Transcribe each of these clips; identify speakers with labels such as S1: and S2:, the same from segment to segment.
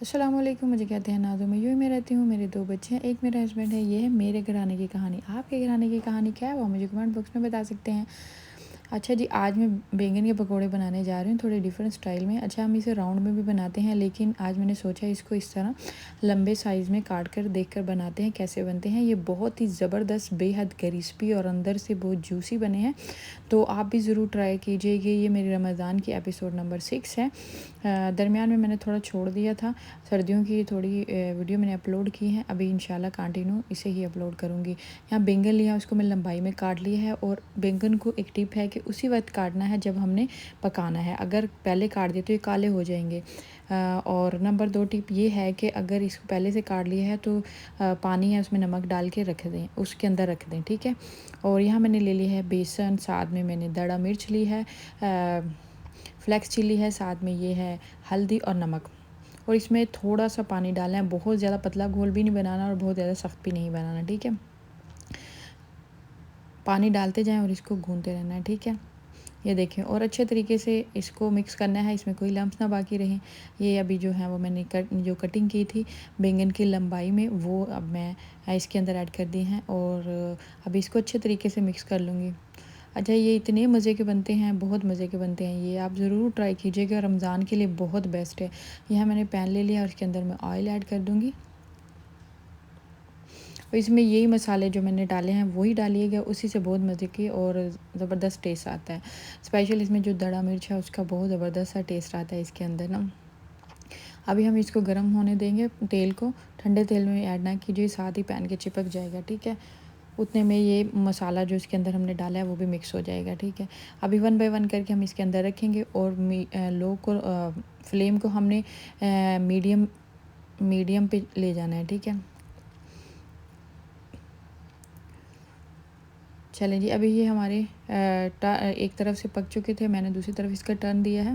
S1: अस्सलाम वालेकुम। मुझे कहते हैं नाज़ो। मैं यूँ में रहती हूँ, मेरे 2 बच्चे हैं, एक मेरा हस्बैंड है। ये है मेरे घर आने की कहानी। आपके घर आने की कहानी क्या है वो मुझे कमेंट बॉक्स में बता सकते हैं। अच्छा जी, आज मैं बैंगन के पकोड़े बनाने जा रही हूँ थोड़े डिफरेंट स्टाइल में। अच्छा, हम इसे राउंड में भी बनाते हैं, लेकिन आज मैंने सोचा इसको इस तरह लंबे साइज़ में काट कर देख कर बनाते हैं कैसे बनते हैं। ये बहुत ही ज़बरदस्त, बेहद क्रिस्पी और अंदर से बहुत जूसी बने हैं, तो आप भी ज़रूर ट्राई कीजिएगा। ये मेरी रमज़ान की एपिसोड नंबर 6 है। दरमियान में मैंने थोड़ा छोड़ दिया था, सर्दियों की थोड़ी वीडियो मैंने अपलोड की है। अभी इंशाल्लाह कंटिन्यू इसे ही अपलोड करूँगी। यहाँ बैंगन लिया, उसको मैं लंबाई में काट लिया है, और बैंगन को एक टिप है कि उसी वक्त काटना है जब हमने पकाना है। अगर पहले काट दिए तो ये काले हो जाएंगे। और नंबर 2 टिप ये है कि अगर इसको पहले से काट लिया है तो पानी है उसमें नमक डाल के रख दें, उसके अंदर रख दें, ठीक है। और यहाँ मैंने ले लिया है बेसन, साथ में मैंने दड़ा मिर्च ली है, फ्लेक्स चिली है, साथ में ये है हल्दी और नमक। और इसमें थोड़ा सा पानी डालना है, बहुत ज़्यादा पतला घोल भी नहीं बनाना और बहुत ज़्यादा सख्त भी नहीं बनाना, ठीक है। पानी डालते जाएं और इसको भूनते रहना है, ठीक है। ये देखें, और अच्छे तरीके से इसको मिक्स करना है, इसमें कोई लम्स ना बाकी रहें। ये अभी जो है वो मैंने जो कटिंग की थी बैंगन की लंबाई में, वो अब मैं इसके अंदर ऐड कर दी हैं, और अब इसको अच्छे तरीके से मिक्स कर लूँगी। अच्छा, ये इतने मज़े के बनते हैं, बहुत मज़े के बनते हैं। ये आप ज़रूर ट्राई कीजिएगा, रमज़ान के लिए बहुत बेस्ट है। यहाँ मैंने पैन ले लिया और इसके अंदर मैं ऑयल ऐड कर दूँगी, और इसमें यही मसाले जो मैंने डाले हैं वही डालिएगा, उसी से बहुत मज़े की और ज़बरदस्त टेस्ट आता है। स्पेशल इसमें जो दड़ा मिर्च है उसका बहुत ज़बरदस्त सा टेस्ट आता है इसके अंदर ना। अभी हम इसको गर्म होने देंगे, तेल को ठंडे तेल में ऐड ना कीजिए, साथ ही पैन के चिपक जाएगा, ठीक है। उतने में ये मसाला जो इसके अंदर हमने डाला है वो भी मिक्स हो जाएगा, ठीक है। अभी 1 बाय 1 करके हम इसके अंदर रखेंगे, और लो को फ्लेम को हमने मीडियम मीडियम पे ले जाना है, ठीक है। चलें जी, अभी ये हमारे एक तरफ से पक चुके थे, मैंने दूसरी तरफ इसका टर्न दिया है,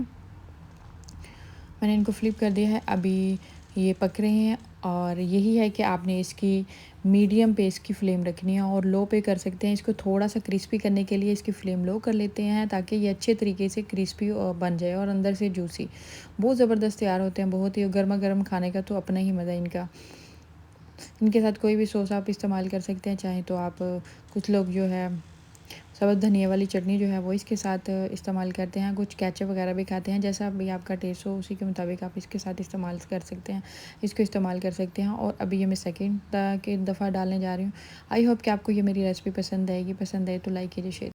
S1: मैंने इनको फ्लिप कर दिया है। अभी ये पक रहे हैं, और यही है कि आपने इसकी मीडियम पे इसकी फ़्लेम रखनी है, और लो पे कर सकते हैं। इसको थोड़ा सा क्रिस्पी करने के लिए इसकी फ़्लेम लो कर लेते हैं, ताकि ये अच्छे तरीके से क्रिस्पी बन जाए और अंदर से जूसी बहुत ज़बरदस्त तैयार होते हैं। बहुत ही गर्मा गर्म खाने का तो अपना ही मज़ा इनका। इनके साथ कोई भी सॉस आप इस्तेमाल कर सकते हैं, चाहे तो आप कुछ लोग जो है सब्ज़ धनिया वाली चटनी जो है वो इसके साथ इस्तेमाल करते हैं, कुछ केचप वगैरह भी खाते हैं। जैसा भी आपका टेस्ट हो उसी के मुताबिक आप इसके साथ इस्तेमाल कर सकते हैं, इसको इस्तेमाल कर सकते हैं। और अभी ये मैं सेकंड के दफ़ा डालने जा रही हूँ। आई होप कि आपको ये मेरी रेसिपी पसंद आएगी। पसंद आए तो लाइक कीजिए, शेयर